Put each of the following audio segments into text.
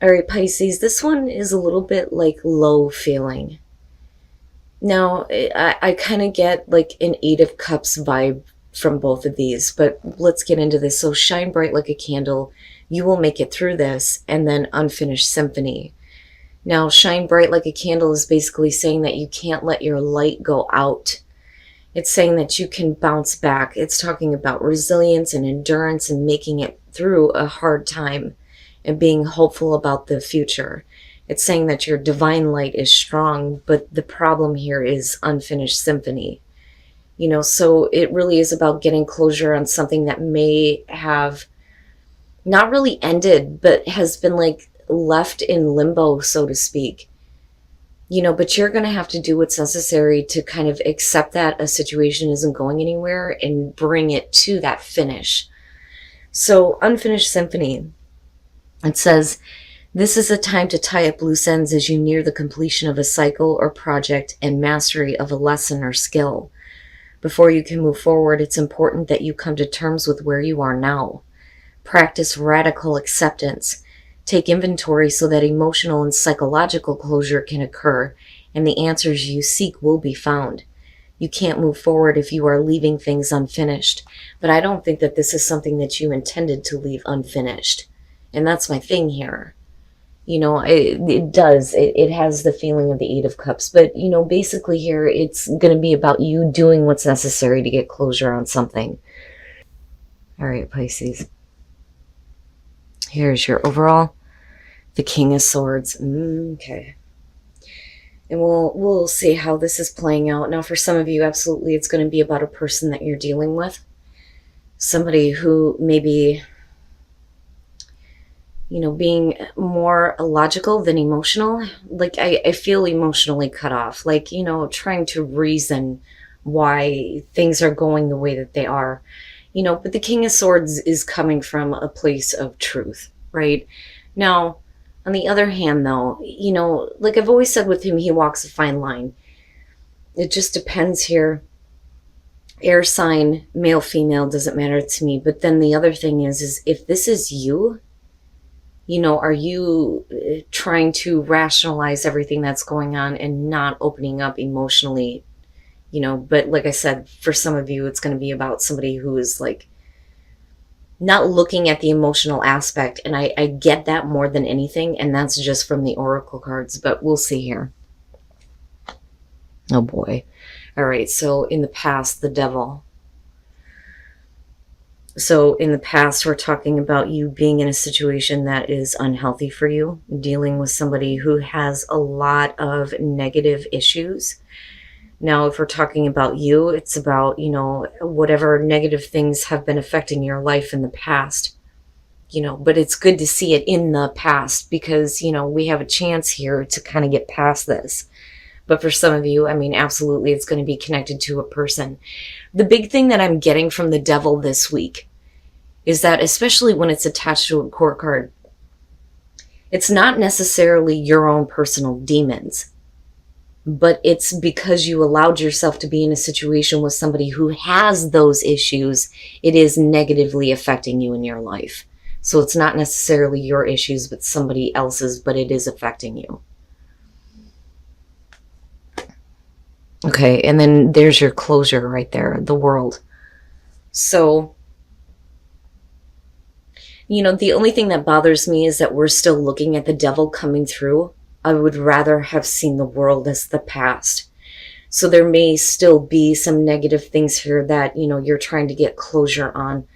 All right, Pisces, this one is a little bit like low feeling. Now, I kind of get like an Eight of Cups vibe from both of these, but let's get into this. So, shine bright like a candle. You will make it through this, and then unfinished symphony. Now, shine bright like a candle is basically saying that you can't let your light go out. It's saying that you can bounce back. It's talking about resilience and endurance and making it through a hard time and being hopeful about the future. It's saying that your divine light is strong, but the problem here is unfinished symphony. So it really is about getting closure on something that may have not really ended, but has been like left in limbo, so to speak. But you're going to have to do what's necessary to kind of accept that a situation isn't going anywhere and bring it to that finish. So, unfinished symphony. It says, this is a time to tie up loose ends as you near the completion of a cycle or project and mastery of a lesson or skill. Before you can move forward, it's important that you come to terms with where you are now. Practice radical acceptance. Take inventory so that emotional and psychological closure can occur, and the answers you seek will be found. You can't move forward if you are leaving things unfinished, but I don't think that this is something that you intended to leave unfinished. And that's my thing here. It does. It has the feeling of the Eight of Cups, but, basically here it's going to be about you doing what's necessary to get closure on something. All right, Pisces. Here's your overall. The King of Swords. Okay. And we'll see how this is playing out. Now, for some of you, absolutely, it's going to be about a person that you're dealing with. Somebody who maybe, being more logical than emotional. Like, I feel emotionally cut off. Like, trying to reason why things are going the way that they are. But the King of Swords is coming from a place of truth, right? Now, on the other hand, though, like I've always said with him, he walks a fine line. It just depends here. Air sign, male, female, doesn't matter to me. But then the other thing is if this is you, are you trying to rationalize everything that's going on and not opening up emotionally? But like I said, for some of you, it's going to be about somebody who is like not looking at the emotional aspect. And I get that more than anything. And that's just from the Oracle cards, but we'll see here. Oh boy. All right. So in the past, the Devil. So in the past, we're talking about you being in a situation that is unhealthy for you, dealing with somebody who has a lot of negative issues. Now, if we're talking about you, it's about, whatever negative things have been affecting your life in the past, but it's good to see it in the past because, we have a chance here to kind of get past this. But for some of you, absolutely, it's going to be connected to a person. The big thing that I'm getting from the Devil this week is that, especially when it's attached to a court card, it's not necessarily your own personal demons. But it's because you allowed yourself to be in a situation with somebody who has those issues, it is negatively affecting you in your life. So it's not necessarily your issues, but somebody else's, but it is affecting you. Okay, and then there's your closure right there, the World. So, the only thing that bothers me is that we're still looking at the Devil coming through. I would rather have seen the World as the past. So there may still be some negative things here that, you're trying to get closure on.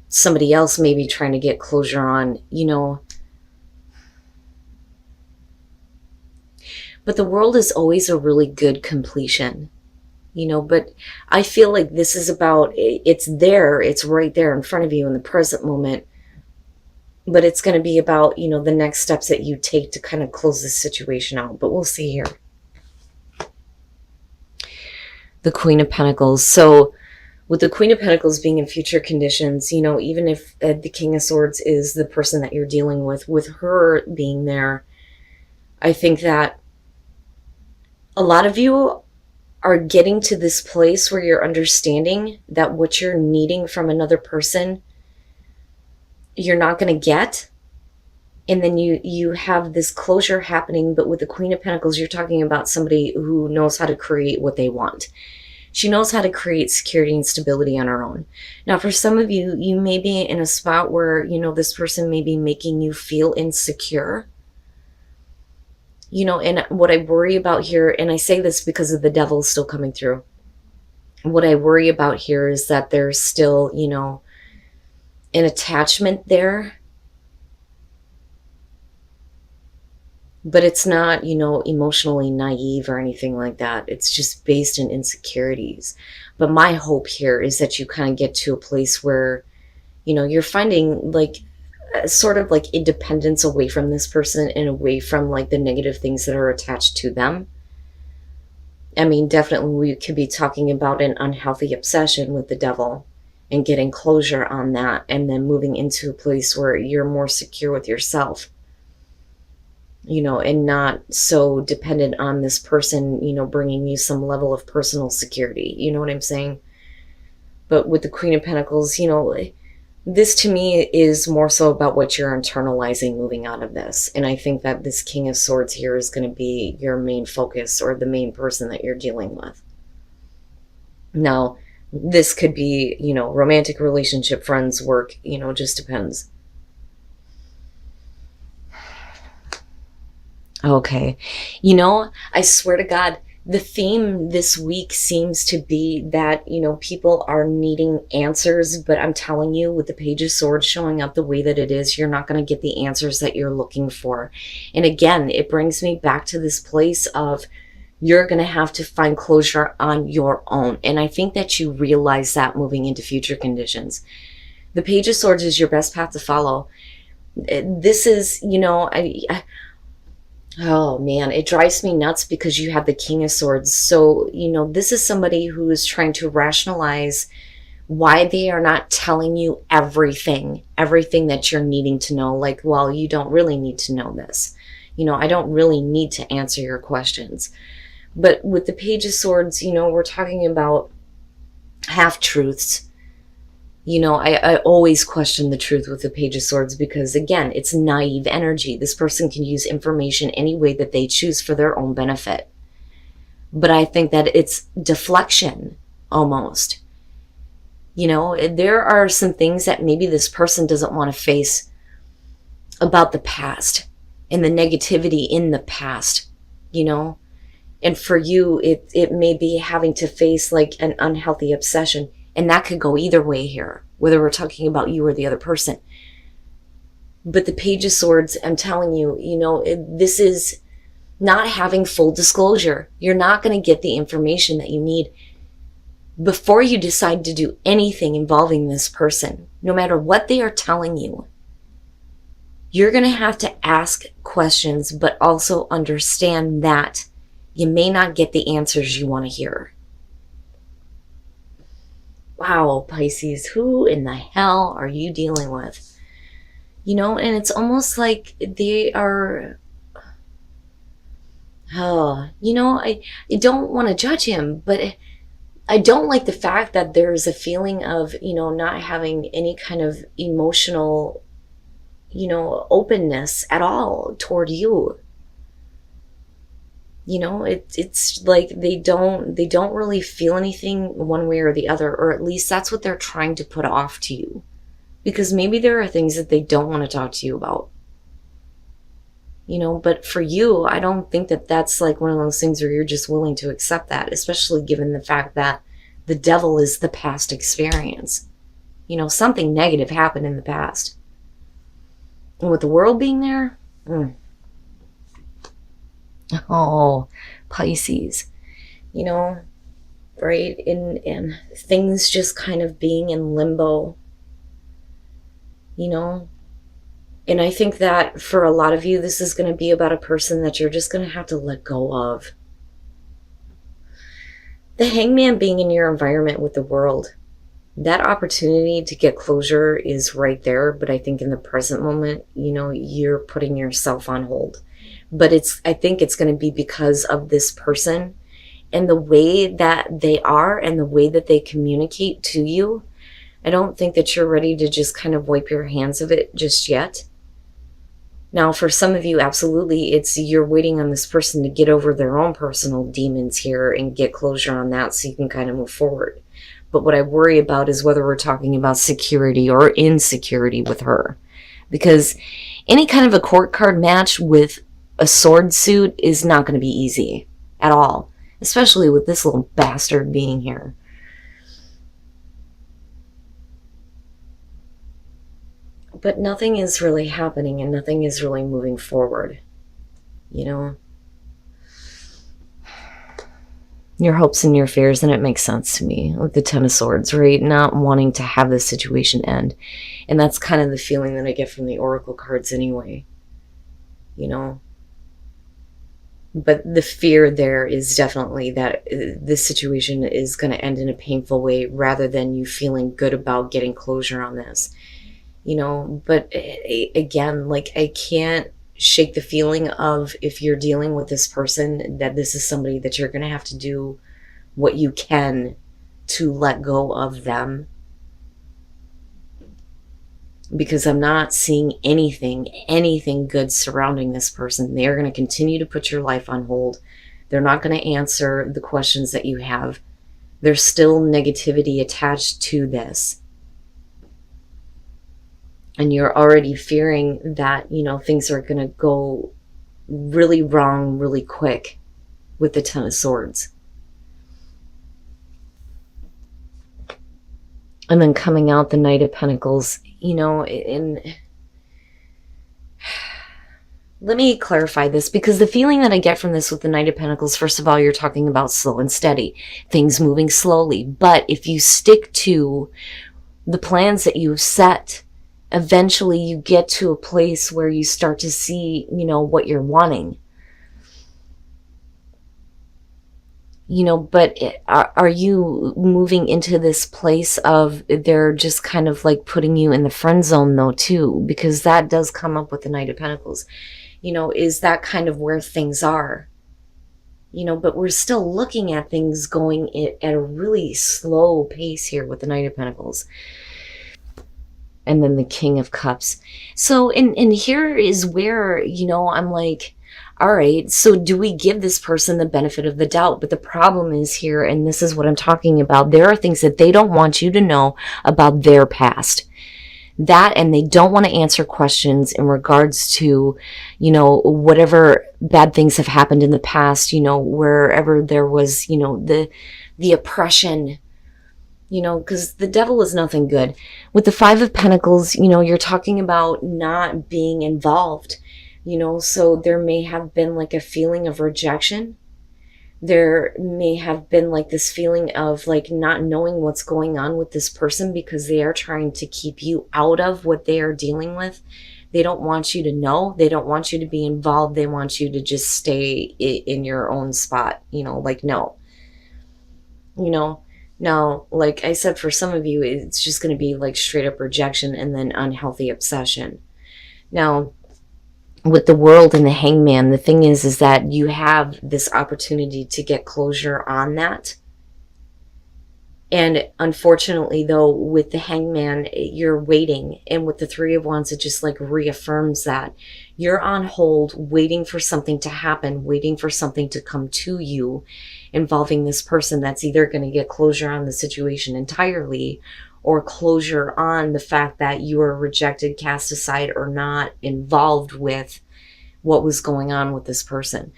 Somebody else may be trying to get closure on, But the World is always a really good completion, but I feel like this is about, it's there, it's right there in front of you in the present moment. But it's going to be about, the next steps that you take to kind of close this situation out. But we'll see here. The Queen of Pentacles. So with the Queen of Pentacles being in future conditions, even if the King of Swords is the person that you're dealing with her being there, I think that a lot of you are getting to this place where you're understanding that what you're needing from another person, you're not going to get. And then you have this closure happening, but with the Queen of Pentacles, you're talking about somebody who knows how to create what they want. She knows how to create security and stability on her own. Now, for some of you, you may be in a spot where, this person may be making you feel insecure. And what I worry about here, and I say this because of the devil still coming through. What I worry about here is that there's still, an attachment there. But it's not, emotionally naive or anything like that. It's just based in insecurities. But my hope here is that you kind of get to a place where, you're finding sort of independence away from this person and away from the negative things that are attached to them. I mean, definitely we could be talking about an unhealthy obsession with the devil and getting closure on that, and then moving into a place where you're more secure with yourself. And not so dependent on this person, bringing you some level of personal security. You know what I'm saying? But with the Queen of Pentacles, this to me is more so about what you're internalizing moving out of this. And I think that this King of Swords here is going to be your main focus, or the main person that you're dealing with. Now, this could be, romantic relationship, friends, work, just depends. Okay. I swear to God, the theme this week seems to be that, people are needing answers, but I'm telling you, with the Page of Swords showing up the way that it is, you're not going to get the answers that you're looking for. And again, it brings me back to this place of you're going to have to find closure on your own. And I think that you realize that moving into future conditions. The Page of Swords is your best path to follow. This is, oh man, it drives me nuts because you have the King of Swords. So, this is somebody who is trying to rationalize why they are not telling you everything that you're needing to know. Well, you don't really need to know this. I don't really need to answer your questions. But with the Page of Swords, we're talking about half-truths. I always question the truth with the Page of Swords because, again, it's naive energy. This person can use information any way that they choose for their own benefit. But I think that it's deflection, almost. There are some things that maybe this person doesn't want to face about the past and the negativity in the past, And for you, it may be having to face an unhealthy obsession. And that could go either way here, whether we're talking about you or the other person. But the Page of Swords, I'm telling you, this is not having full disclosure. You're not going to get the information that you need before you decide to do anything involving this person. No matter what they are telling you, you're going to have to ask questions, but also understand that you may not get the answers you want to hear. Wow, Pisces, who in the hell are you dealing with? And it's almost like they are, I don't want to judge him, but I don't like the fact that there's a feeling of, not having any kind of emotional, openness at all toward you. It's like they don't really feel anything one way or the other, or at least that's what they're trying to put off to you. Because maybe there are things that they don't want to talk to you about. But for you, I don't think that that's one of those things where you're just willing to accept that, especially given the fact that the devil is the past experience. Something negative happened in the past. And with the world being there, oh, Pisces, right? And things just kind of being in limbo, And I think that for a lot of you, this is going to be about a person that you're just going to have to let go of. The Hangman being in your environment with the world, that opportunity to get closure is right there. But I think in the present moment, you're putting yourself on hold. But I think it's going to be because of this person and the way that they are and the way that they communicate to you. I don't think that you're ready to just kind of wipe your hands of it just yet. Now, for some of you, absolutely, it's you're waiting on this person to get over their own personal demons here and get closure on that so you can kind of move forward. But what I worry about is whether we're talking about security or insecurity with her. Because any kind of a court card match with a sword suit is not going to be easy at all. Especially with this little bastard being here. But nothing is really happening and nothing is really moving forward. You know? Your hopes and your fears, and it makes sense to me with the Ten of Swords, right? Not wanting to have this situation end. And that's kind of the feeling that I get from the Oracle cards anyway. You know? But the fear there is definitely that this situation is going to end in a painful way rather than you feeling good about getting closure on this. You know, but again, like I can't shake the feeling of if you're dealing with this person that this is somebody that you're going to have to do what you can to let go of them. Because I'm not seeing anything good surrounding this person. They are going to continue to put your life on hold. They're not going to answer the questions that you have. There's still negativity attached to this. And you're already fearing that, you know, things are going to go really wrong really quick with the Ten of Swords. And then coming out the Knight of Pentacles, you know, let me clarify this, because the feeling that I get from this with the Knight of Pentacles, first of all, you're talking about slow and steady, things moving slowly. But if you stick to the plans that you've set, eventually you get to a place where you start to see, you know, what you're wanting. You know, but are you moving into this place of they're just kind of like putting you in the friend zone though too? Because that does come up with the Knight of Pentacles. You know, is that kind of where things are? You know, but we're still looking at things going at a really slow pace here with the Knight of Pentacles. And then the King of Cups. So, and here is where, you know, I'm like, all right, so do we give this person the benefit of the doubt? But the problem is here, and this is what I'm talking about, there are things that they don't want you to know about their past. That, and they don't want to answer questions in regards to, you know, whatever bad things have happened in the past, you know, wherever there was, you know, the oppression, you know, because the devil is nothing good. With the Five of Pentacles, you know, you're talking about not being involved. You know, so there may have been like a feeling of rejection. There may have been like this feeling of like not knowing what's going on with this person because they are trying to keep you out of what they are dealing with. They don't want you to know. They don't want you to be involved. They want you to just stay in your own spot, you know, like no. You know, now, like I said, for some of you, it's just going to be like straight up rejection and then unhealthy obsession. Now, with the World and the Hangman, the thing is that you have this opportunity to get closure on that. And unfortunately, though, with the Hangman, you're waiting. And with the Three of Wands, it just like reaffirms that. You're on hold, waiting for something to happen, waiting for something to come to you involving this person that's either going to get closure on the situation entirely or closure on the fact that you are rejected, cast aside, or not involved with what was going on with this person.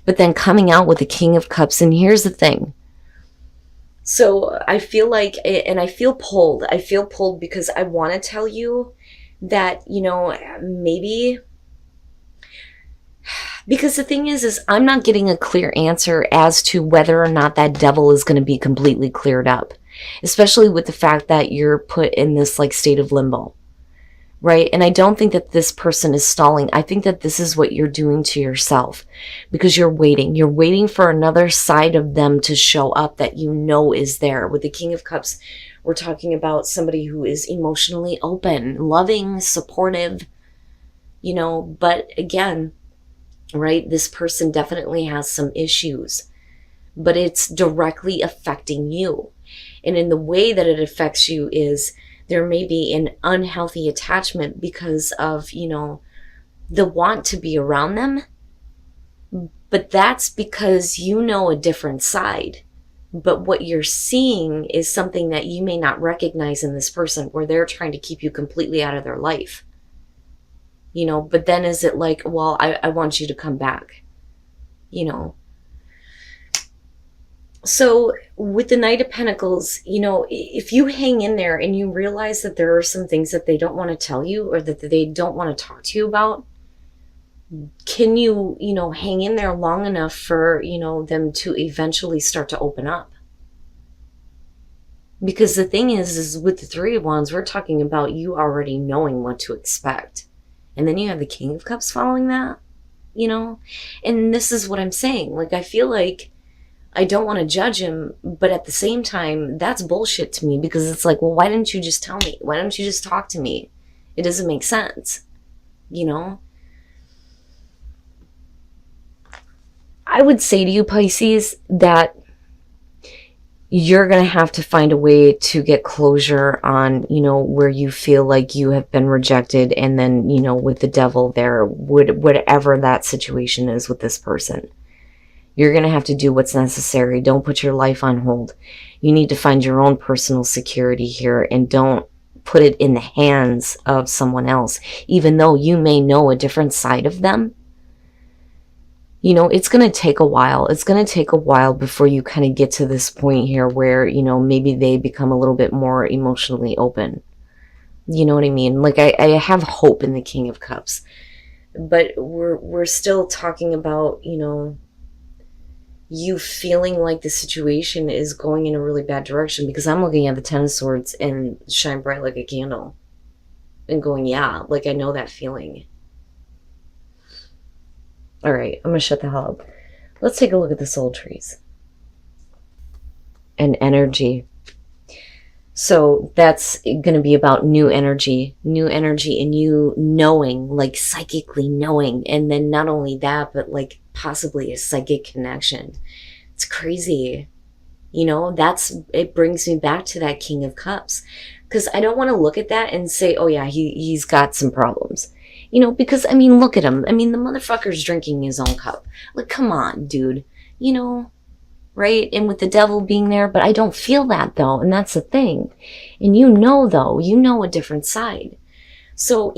But then coming out with the King of Cups, and here's the thing. So I feel like, and I feel pulled because I want to tell you that, you know, maybe, because the thing is I'm not getting a clear answer as to whether or not that devil is going to be completely cleared up. Especially with the fact that you're put in this like state of limbo, right? And I don't think that this person is stalling. I think that this is what you're doing to yourself because you're waiting. You're waiting for another side of them to show up that you know is there. With the King of Cups, we're talking about somebody who is emotionally open, loving, supportive, you know, but again, right? This person definitely has some issues, but it's directly affecting you. And in the way that it affects you is there may be an unhealthy attachment because of, you know, the want to be around them, but that's because you know a different side. But what you're seeing is something that you may not recognize in this person, where they're trying to keep you completely out of their life. But then is it like, well, I want you to come back, you know? So with the Knight of Pentacles, if you hang in there and you realize that there are some things that they don't want to tell you, or that they don't want to talk to you about, can you, hang in there long enough for, them to eventually start to open up? Because the thing is with the Three of Wands, we're talking about you already knowing what to expect. And then you have the King of Cups following that, And this is what I'm saying. Like, I feel like I don't want to judge him, but at the same time, that's bullshit to me, because it's like, well, why didn't you just tell me? Why don't you just talk to me? It doesn't make sense, I would say to you, Pisces, that you're going to have to find a way to get closure on, where you feel like you have been rejected. And then, with the devil there, whatever that situation is with this person, you're going to have to do what's necessary. Don't put your life on hold. You need to find your own personal security here, and don't put it in the hands of someone else, even though you may know a different side of them. It's going to take a while. It's going to take a while before you kind of get to this point here where, maybe they become a little bit more emotionally open. You know what I mean? Like, I have hope in the King of Cups, but we're still talking about, you feeling like the situation is going in a really bad direction, because I'm looking at the Ten of Swords and shine bright like a candle and going, yeah, like, I know that feeling. All right, I'm going to shut the hell up. Let's take a look at the soul trees and energy. So that's going to be about new energy and you knowing, like psychically knowing. And then not only that, but like possibly a psychic connection. It's crazy. It brings me back to that King of Cups, because I don't want to look at that and say, oh yeah, he's got some problems. Because, look at him. The motherfucker's drinking his own cup. Like, come on, dude. Right? And with the devil being there, but I don't feel that, though, and that's the thing. And though, a different side. So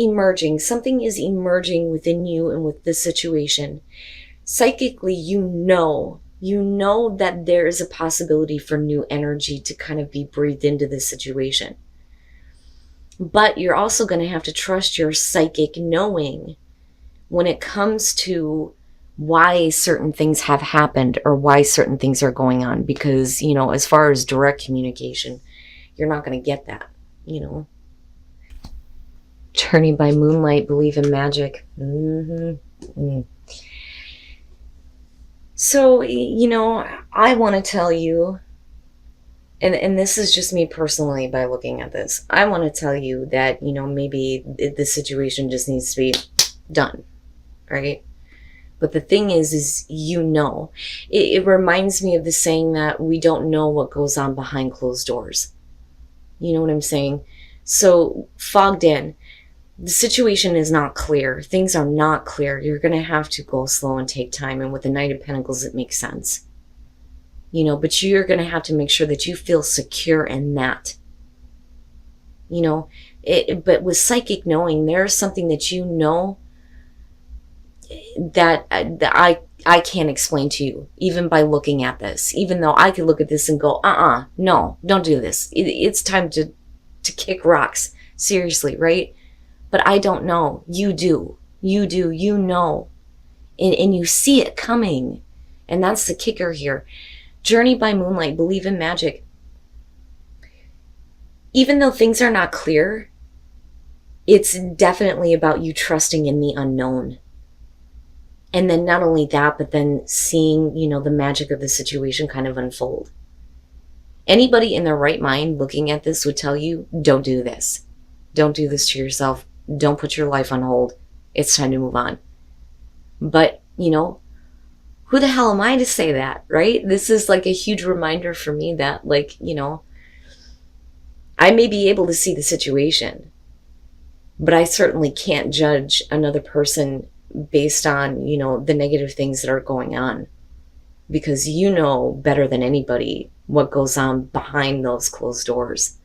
something is emerging within you and with this situation. Psychically, you know that there is a possibility for new energy to kind of be breathed into this situation. But you're also going to have to trust your psychic knowing when it comes to why certain things have happened or why certain things are going on. Because, as far as direct communication, you're not going to get that, Journey by moonlight, believe in magic. So, I want to tell you, and this is just me personally by looking at this, I want to tell you that, maybe the situation just needs to be done, right? But the thing is it reminds me of the saying that we don't know what goes on behind closed doors. You know what I'm saying? So fogged in, the situation is not clear. Things are not clear. You're going to have to go slow and take time. And with the Knight of Pentacles, it makes sense. But you're going to have to make sure that you feel secure in that. But with psychic knowing, there's something that that I can't explain to you, even by looking at this. Even though I could look at this and go, no, don't do this. It's time to kick rocks. Seriously, right? But I don't know. You do. And you see it coming. And that's the kicker here. Journey by moonlight, believe in magic. Even though things are not clear, it's definitely about you trusting in the unknown. And then not only that, but then seeing, the magic of the situation kind of unfold. Anybody in their right mind looking at this would tell you, don't do this. Don't do this to yourself. Don't put your life on hold. It's time to move on. But, who the hell am I to say that, right? This is like a huge reminder for me that, like, I may be able to see the situation, But I certainly can't judge another person based on, the negative things that are going on, because you know better than anybody what goes on behind those closed doors.